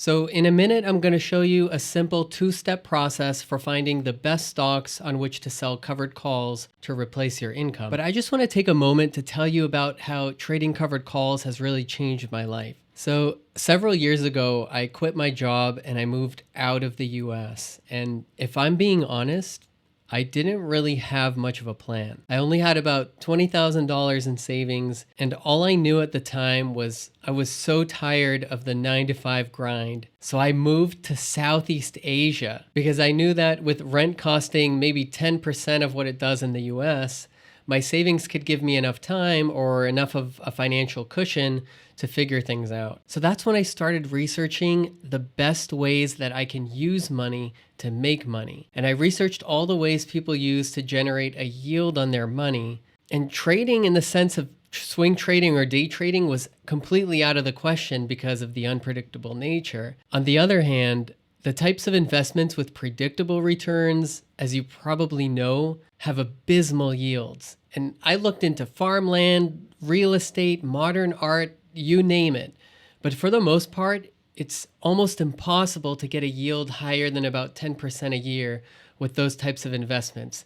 So in a minute, I'm going to show you a simple two-step process for finding the best stocks on which to sell covered calls to replace your income. But I just want to take a moment to tell you about how trading covered calls has really changed my life. So several years ago, I quit my job and I moved out of the US. And if I'm being honest, I didn't really have much of a plan. I only had about $20,000 in savings, and all I knew at the time was I was so tired of the 9 to 5 grind. So I moved to Southeast Asia because I knew that with rent costing maybe 10% of what it does in the US, my savings could give me enough time or enough of a financial cushion to figure things out. So that's when I started researching the best ways that I can use money to make money. And I researched all the ways people use to generate a yield on their money. And trading in the sense of swing trading or day trading was completely out of the question because of the unpredictable nature. On the other hand, the types of investments with predictable returns, as you probably know, have abysmal yields. And I looked into farmland, real estate, modern art, you name it. But for the most part, it's almost impossible to get a yield higher than about 10% a year with those types of investments.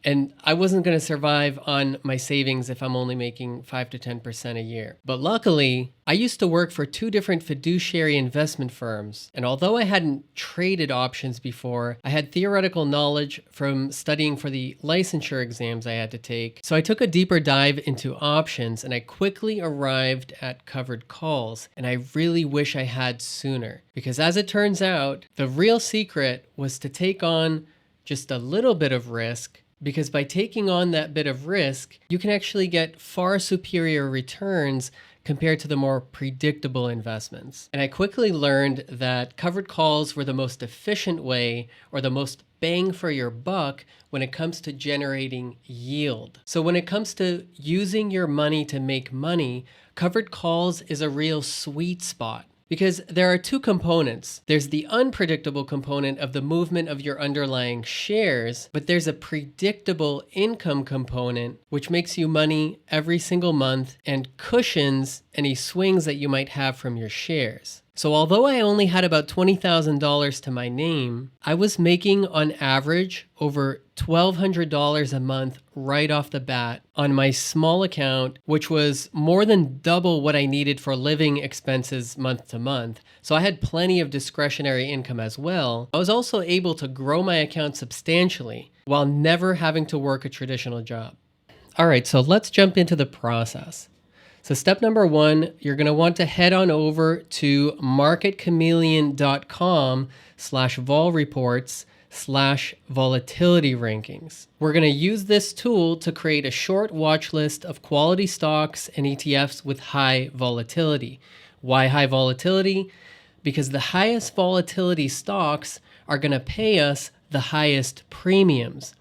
And I wasn't going to survive on my savings if I'm only making 5 to 10% a year. But luckily, I used to work for 2 different fiduciary investment firms. And although I hadn't traded options before, I had theoretical knowledge from studying for the licensure exams I had to take. So I took a deeper dive into options and I quickly arrived at covered calls. And I really wish I had sooner. Because as it turns out, the real secret was to take on just a little bit of risk, because by taking on that bit of risk, you can actually get far superior returns compared to the more predictable investments. And I quickly learned that covered calls were the most efficient way or the most bang for your buck when it comes to generating yield. So when it comes to using your money to make money, covered calls is a real sweet spot. Because there are 2 components. There's the unpredictable component of the movement of your underlying shares, but there's a predictable income component, which makes you money every single month and cushions any swings that you might have from your shares. So although I only had about $20,000 to my name, I was making on average over $1,200 a month right off the bat on my small account, which was more than double what I needed for living expenses month to month. So I had plenty of discretionary income as well. I was also able to grow my account substantially while never having to work a traditional job. All right, so let's jump into the process. So step number 1, you're going to want to head on over to marketchameleon.com/vol-reports/volatility rankings. We're going to use this tool to create a short watch list of quality stocks and ETFs with high volatility. Why high volatility? Because the highest volatility stocks are going to pay us the highest premiums.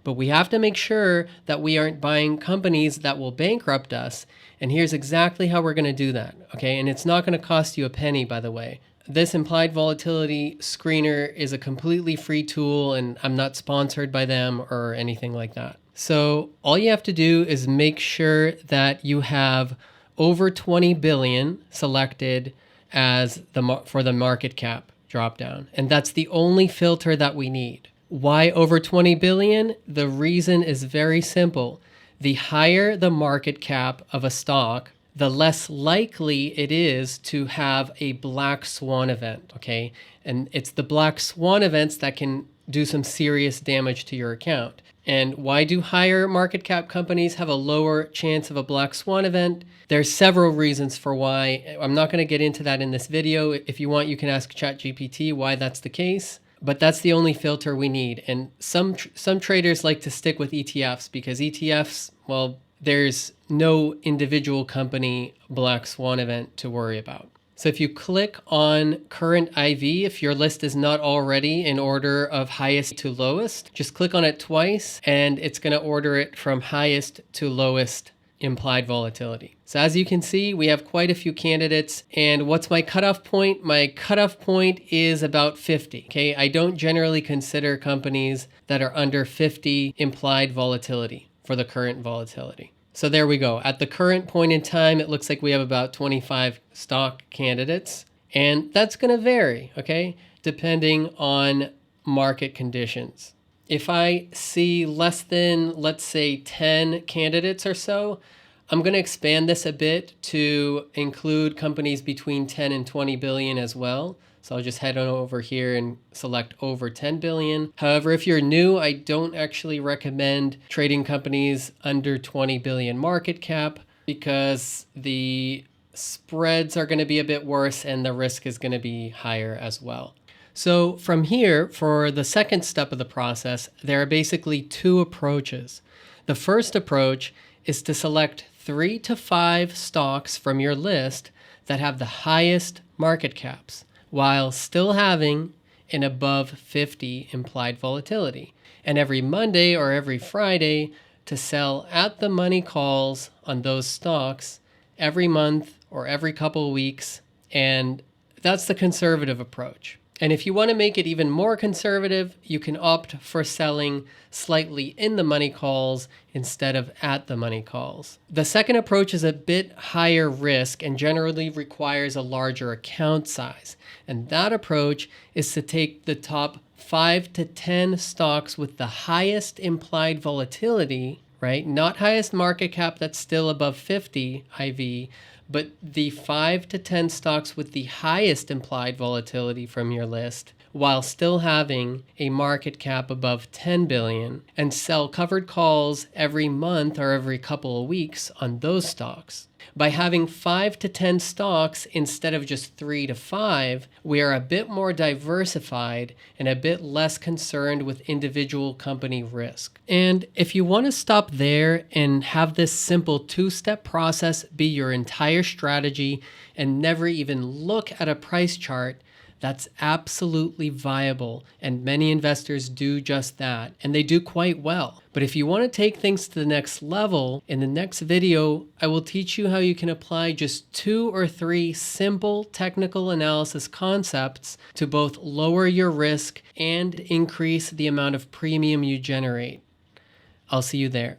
But we have to make sure that we aren't buying companies that will bankrupt us. And here's exactly how we're going to do that. Okay. And it's not going to cost you a penny, by the way. This implied volatility screener is a completely free tool, and I'm not sponsored by them or anything like that. So all you have to do is make sure that you have over 20 billion selected as for the market cap dropdown. And that's the only filter that we need. Why over 20 billion? The reason is very simple. The higher the market cap of a stock, the less likely it is to have a black swan event, okay? And it's the black swan events that can do some serious damage to your account. And why do higher market cap companies have a lower chance of a black swan event? There's several reasons for why. I'm not going to get into that in this video. If you want, you can ask ChatGPT why that's the case. But that's the only filter we need. And some traders like to stick with ETFs because ETFs, well, there's no individual company black swan event to worry about. So if you click on current IV, if your list is not already in order of highest to lowest, just click on it twice and it's going to order it from highest to lowest implied volatility. So as you can see, we have quite a few candidates. And what's my cutoff point? My cutoff point is about 50. Okay, I don't generally consider companies that are under 50 implied volatility for the current volatility. So there we go. At the current point in time, it looks like we have about 25 stock candidates. And that's going to vary, okay, depending on market conditions. If I see less than, let's say, 10 candidates or so, I'm going to expand this a bit to include companies between 10 and 20 billion as well. So I'll just head on over here and select over 10 billion. However, if you're new, I don't actually recommend trading companies under 20 billion market cap because the spreads are going to be a bit worse and the risk is going to be higher as well. So from here, for the second step of the process, there are basically two approaches. The first approach is to select 3 to 5 stocks from your list that have the highest market caps, while still having an above 50 implied volatility. And every Monday or every Friday to sell at the money calls on those stocks every month or every couple of weeks. And that's the conservative approach. And if you want to make it even more conservative, you can opt for selling slightly in the money calls instead of at the money calls. The second approach is a bit higher risk and generally requires a larger account size. And that approach is to take the top 5 to 10 stocks with the highest implied volatility, right? Not highest market cap that's still above 50 IV, but the 5 to 10 stocks with the highest implied volatility from your list, while still having a market cap above 10 billion, and sell covered calls every month or every couple of weeks on those stocks. By having 5 to 10 stocks instead of just 3 to 5, we are a bit more diversified and a bit less concerned with individual company risk. And if you want to stop there and have this simple two-step process be your entire strategy and never even look at a price chart, that's absolutely viable, and many investors do just that, and they do quite well. But if you want to take things to the next level, in the next video, I will teach you how you can apply just 2 or 3 simple technical analysis concepts to both lower your risk and increase the amount of premium you generate. I'll see you there.